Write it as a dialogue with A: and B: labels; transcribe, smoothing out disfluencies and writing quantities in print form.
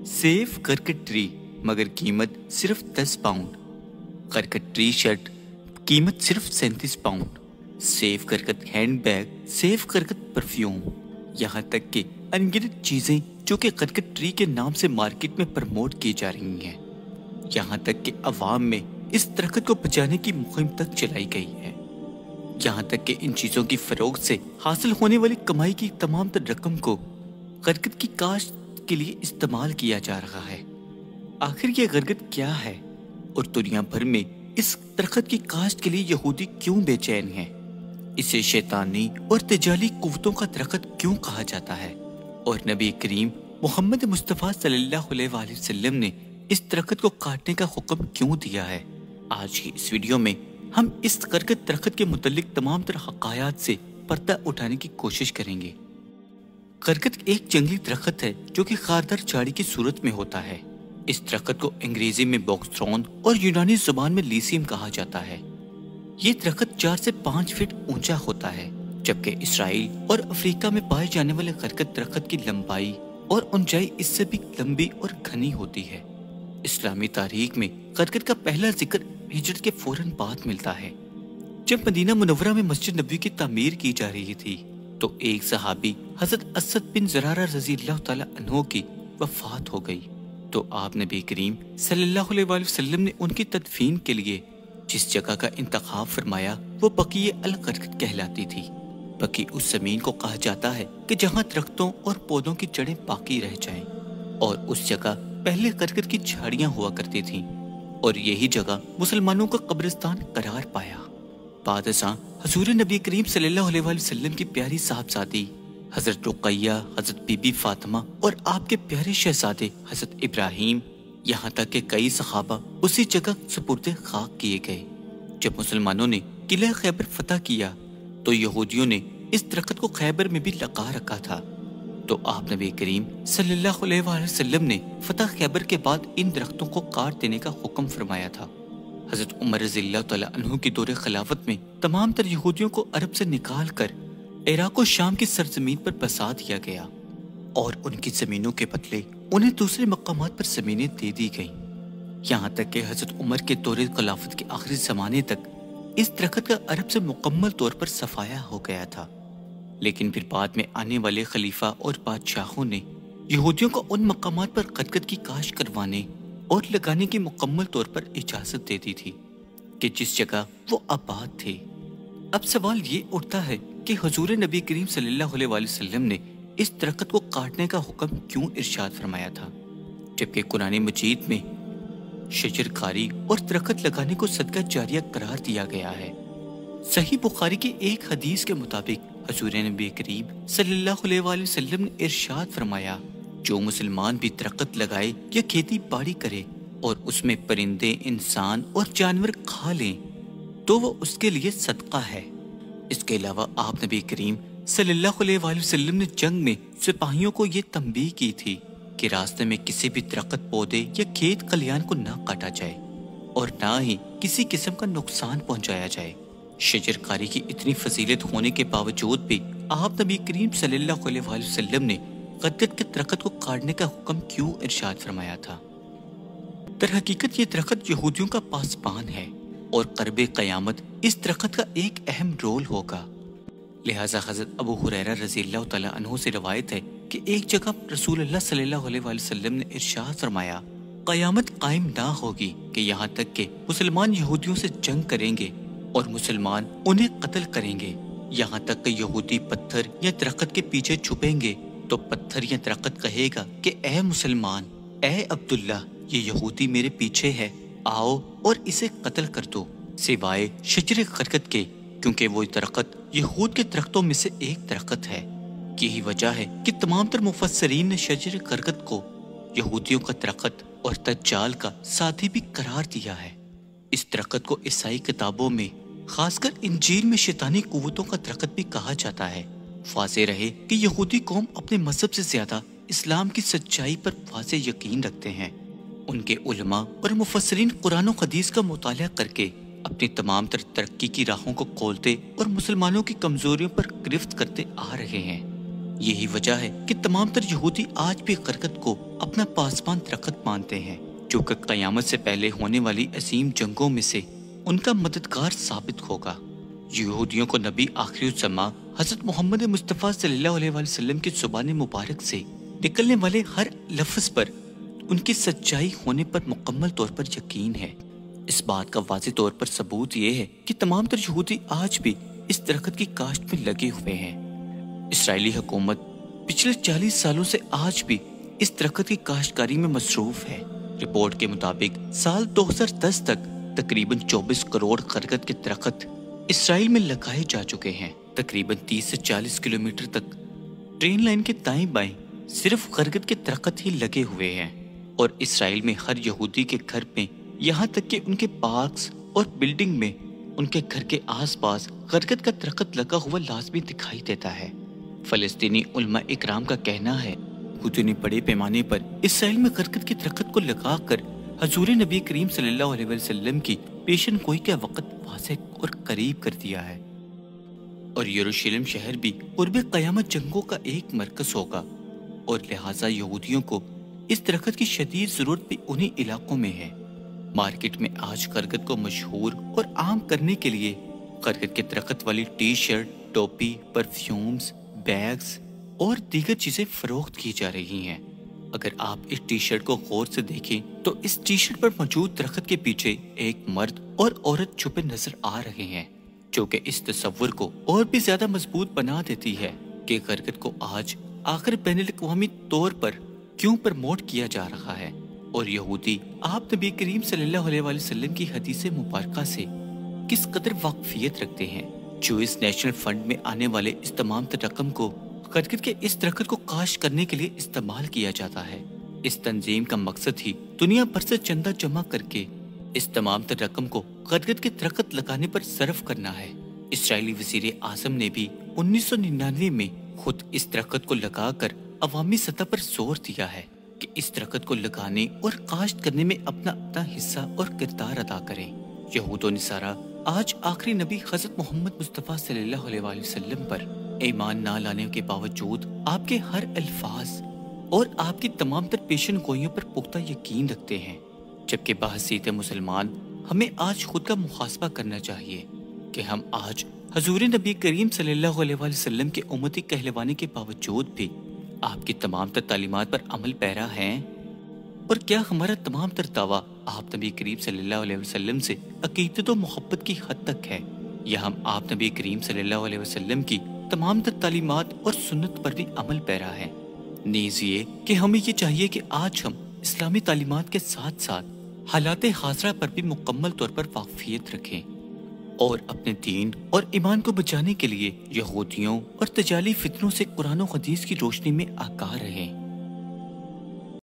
A: Safe करकट tree मगर कीमत सिर्फ 10 पाउंड। करकट ट्री शर्ट कीमत सिर्फ 37 पाउंड। सेफ करकट हैंड बैग, सेफ करकट परफ्यूम, यहाँ तक कि अनगिनत चीजें जो कि करकट ट्री के नाम से मार्केट में प्रमोट की जा रही हैं। यहाँ तक कि अवाम में इस दरख्त को बचाने की मुहिम तक चलाई गई है। यहाँ तक कि इन चीजों की फरोख्त से हासिल होने वाली कमाई की तमाम तर रकम को करकट की काश्त के लिए इस्तेमाल किया जा रहा है। आखिर ये करकट क्या है और दुनिया भर में इस दरख्त की काश्त के लिए यहूदी क्यों बेचैन हैं? इसे शैतानी और तजाली कुव्वतों का दरख्त क्यों कहा जाता है? और नबी करीम मोहम्मद मुस्तफ़ा सल्लल्लाहु अलैहि वसल्लम ने इस दरख्त को काटने का हुक्म क्यों दिया है? आज की इस वीडियो में हम इस करकट दरख्त के मुतल्लिक तमाम तरह हकायात से पर्दा उठाने की कोशिश करेंगे। करकट एक जंगली दरख्त है जो कि खारदार झाड़ी की सूरत में होता है। इस दरख्त को अंग्रेजी में बॉक्सथ्रॉन और यूनानी जुबान में लीसियम कहा जाता है। ये दरख्त 4 से 5 फीट ऊंचा होता है, जबकि इसराइल और अफ्रीका में पाए जाने वाले करकट दरख्त की लंबाई और ऊंचाई इससे भी लंबी और घनी होती है। इस्लामी तारीख में करकट का पहला जिक्र हिजरत के फौरन बाद मिलता है, जब मदीना मुनव्वरा में मस्जिद नबवी की तामीर की जा रही थी तो एक सहाबी हजरत असद बिन ज़रारा रज़ी अल्लाह तआला अन्हु की वफात हो गई। तो आप नबी करीम सल्लल्लाहु अलैहि वसल्लम ने उनकी तदफीन के लिए जिस जगह का इंतखाब फरमाया वो बकी अल करकट कहलाती थी। बकी उस जमीन को कहा जाता है कि जहाँ दरख्तों और पौधों की जड़ें बाकी रह जाएं, और उस जगह पहले करकट की झाड़ियाँ हुआ करती थीं और यही जगह मुसलमानों का कब्रिस्तान करार पाया। बादशाह हुजूर नबी करीम सल्लल्लाहु अलैहि वसल्लम की प्यारी साहबजादी हजरत रुकैया, हजरत बीबी फातिमा और आपके प्यारे शहजादे हजरत इब्राहिम, यहाँ तक के कई सहाबा उसी जगह सुपुर्दे खाक किए गए। जब मुसलमानों ने किला खैबर फतह किया तो यहूदियों ने इस दरख्त को खैबर में भी लगा रखा था। तो आप नबी करीम सल्लल्लाहु अलैहि वसल्लम ने फतह खैबर के बाद इन दरख्तों को काट देने का हुक्म फरमाया था। हजरत उमर रज़ियल्लाहु तआला अन्हु की दौरे खिलाफत में तमाम तर यहूदियों को अरब से निकाल कर इराक और शाम की सरजमीन पर बसा दिया गया और उनकी जमीनों के बदले उन्हें दूसरे मकामात पर जमीनें दे दी गईं। यहाँ तक कि हजरत उमर के दौरे खिलाफत के आखिरी जमाने तक इस दरख्त का अरब से मुकम्मल तौर पर सफाया हो गया था। लेकिन फिर बाद में आने वाले खलीफा और बादशाहों ने यहूदियों को उन मकामात पर करकट की काश्त करवाने और लगाने की मुकम्मल तौर पर इजाजत दे दी थी कि जिस जगह वो आबाद थे। अब सवाल ये उठता है कि हुजूर नबी करीम सल्लल्लाहु अलैहि वसल्लम ने इस दरख्त को काटने का हुक्म क्यों इरशाद फरमाया था, जबकि कुरान मजीद में शजरकारी और दरख्त लगाने को सदका जारिया करार दिया गया है। सही बुखारी की एक हदीस के मुताबिक हुजूर नबी करीम सल्लल्लाहु अलैहि वसल्लम ने इरशाद फरमाया, जो मुसलमान भी दरख्त लगाए या खेती बाड़ी करे और उसमें परिंदे, इंसान और जानवर खा लें तो वो उसके लिए सदका है। इसके अलावा आप नबी करीम सल्लल्लाहु अलैहि वसल्लम ने जंग में सिपाहियों को ये तंबीह की थी कि रास्ते में किसी भी दरख्त, पौधे या खेत खलियान को ना काटा जाए और ना ही किसी किस्म का नुकसान पहुंचाया जाए। शजरकारी की इतनी फजीलत होने के बावजूद भी आप नबी करीम सल्लल्लाहु अलैहि वसल्लम ने करकट के दरख्त को काटने का हुक्म क्यों इरशाद फरमाया था? दरहकीकत ये दरख्त यहूदियों का पासबान है और क़र्बे क़यामत इस दरख्त का एक अहम रोल होगा। लिहाजा हज़रत अबू हुरैरा रज़ियल्लाहु तआला अन्हु से रवायत है कि एक जगह रसूल अल्लाह सल्लल्लाहु अलैहि वसल्लम ने इरशाद फरमाया, क़यामत कायम ना होगी कि यहाँ तक के मुसलमान यहूदियों से जंग करेंगे और मुसलमान उन्हें कत्ल करेंगे। यहाँ तक कि यहूदी पत्थर या दरख्त के पीछे छुपेंगे तो पत्थर या दरख्त कहेगा कि ए मुसलमान, ए अब्दुल्ला, ये यहूदी मेरे पीछे है, आओ और इसे कत्ल कर दो, सिवाय शजर करकट के, क्योंकि वो दरख्त यहूद के दरख्तों में से एक दरख्त है। यही वजह है कि तमाम तर मुफस्सरीन ने शजर करकट को यहूदियों का दरख्त और दज्जाल का साथी भी करार दिया है। इस दरख्त को ईसाई किताबों में, खासकर इंजील में, शैतानी कुव्वतों का दरख्त भी कहा जाता है। वाज़े रहे कि यहूदी कौम अपने मजहब से ज्यादा इस्लाम की सच्चाई पर वाज़े यकीन रखते हैं। उनके उलमा और मुफस्सरीन कुरान और हदीस का मुताला करके अपनी तमाम तरक्की की राहों को खोलते और मुसलमानों की कमजोरियों पर गिरफ्त करते आ रहे हैं। یہی وجہ ہے کہ تمام تر یہودی آج بھی غرقت کو اپنا پاسبان درخت مانتے ہیں، جو کہ قیامت سے پہلے ہونے والی عظیم جنگوں میں سے ان کا مددگار ثابت ہوگا۔ یہودیوں کو نبی آخری الزماں حضرت محمد مصطفیٰ صلی اللہ علیہ وآلہ وسلم کی زبان مبارک سے نکلنے والے ہر لفظ پر ان کی سچائی ہونے پر مکمل طور پر یقین ہے۔ اس بات کا واضح طور پر ثبوت یہ ہے کہ تمام تر یہودی آج بھی اس درخت کی کاشت میں لگے ہوئے ہیں۔ اسرائیلی حکومت پچھلے 40 سالوں سے آج بھی اس درخت کی کاشتکاری میں مصروف ہے۔ رپورٹ کے مطابق سال 2010 تک تقریباً 24 کروڑ غرقت کے درخت اسرائیل میں لگائے جا چکے ہیں۔ تقریباً 30 سے 40 کلومیٹر تک ٹرین لائن کے دائیں بائیں صرف غرقت کے درخت ہی لگے ہوئے ہیں، اور اسرائیل میں ہر یہودی کے گھر میں، یہاں تک کہ ان کے پارکس اور بلڈنگ میں ان کے گھر کے آس پاس غرقت کا درخت لگا ہوا لازمی دکھائی دیتا ہے۔ فلسطینی علماء اکرام کا کہنا ہے یہودیوں نے بڑے پیمانے پر اسرائیل میں غرقت کے درخت کو لگا کر حضور نبی کریم صلی اللہ علیہ وسلم کی پیشن گوئی کا وقت واضح اور قریب کر دیا ہے، اور یروشلم شہر بھی قرب قیامت جنگوں کا ایک مرکز ہوگا، اور لہٰذا یہودیوں کو اس درخت کی شدید ضرورت بھی انہی علاقوں میں ہے۔ مارکیٹ میں آج غرقت کو مشہور اور عام کرنے کے لیے غرقت کے درخت والی ٹی شرٹ، ٹوپی، پرفیومز، بیگز اور دیگر چیزیں فروخت کی جا رہی ہیں۔ اگر آپ اس ٹی شرٹ کو غور سے دیکھیں تو اس ٹی شرٹ پر موجود درخت کے پیچھے ایک مرد اور عورت چھپے نظر آ رہے ہیں، جو کہ اس تصور کو اور بھی زیادہ مضبوط بنا دیتی ہے کہ غرقت کو آج آخر بین الاقوامی طور پر کیوں پرموٹ کیا جا رہا ہے، اور یہودی آپ نبی کریم صلی اللہ علیہ وآلہ وسلم کی حدیث مبارکہ سے کس قدر واقفیت رکھتے ہیں۔ جو اس نیشنل فنڈ میں آنے والے اس تمام تر رقم کو غرقت کے اس درخت کو کاشت کرنے کے لیے استعمال کیا جاتا ہے۔ اس تنظیم کا مقصد ہی دنیا بھر سے چندہ جمع کر کے اس تمام تر رقم کو غرقت کے درخت لگانے پر صرف کرنا ہے۔ اسرائیلی وزیر اعظم نے بھی 1999 میں خود اس درخت کو لگا کر عوامی سطح پر زور دیا ہے کہ اس درخت کو لگانے اور کاشت کرنے میں اپنا حصہ اور کردار ادا کریں۔ یہود و نصارہ آج آخری نبی حضرت محمد مصطفیٰ صلی اللہ علیہ وآلہ وسلم پر ایمان نہ لانے کے باوجود آپ کے ہر الفاظ اور آپ کی تمام تر پیشن گوئیوں پر پختہ یقین رکھتے ہیں، جبکہ بحیثیت مسلمان ہمیں آج خود کا محاسبہ کرنا چاہیے کہ ہم آج حضور نبی کریم صلی اللہ علیہ وآلہ وسلم کے امتی کہلوانے کے باوجود بھی آپ کی تمام تر تعلیمات پر عمل پیرا ہیں، اور کیا ہمارا تمام تر دعویٰ آپ نبی کریم صلی اللہ علیہ وسلم سے عقیدت و محبت کی حد تک ہے، یا ہم آپ نبی کریم صلی اللہ علیہ وسلم کی تمام تر تعلیمات اور سنت پر بھی عمل پیرا ہے۔ نیز یہ کہ ہمیں یہ چاہیے کہ آج ہم اسلامی تعلیمات کے ساتھ ساتھ حالات حاضرہ پر بھی مکمل طور پر واقفیت رکھیں، اور اپنے دین اور ایمان کو بچانے کے لیے یہودیوں اور تجالی فتنوں سے قرآن و حدیث کی روشنی میں آگاہ رہیں۔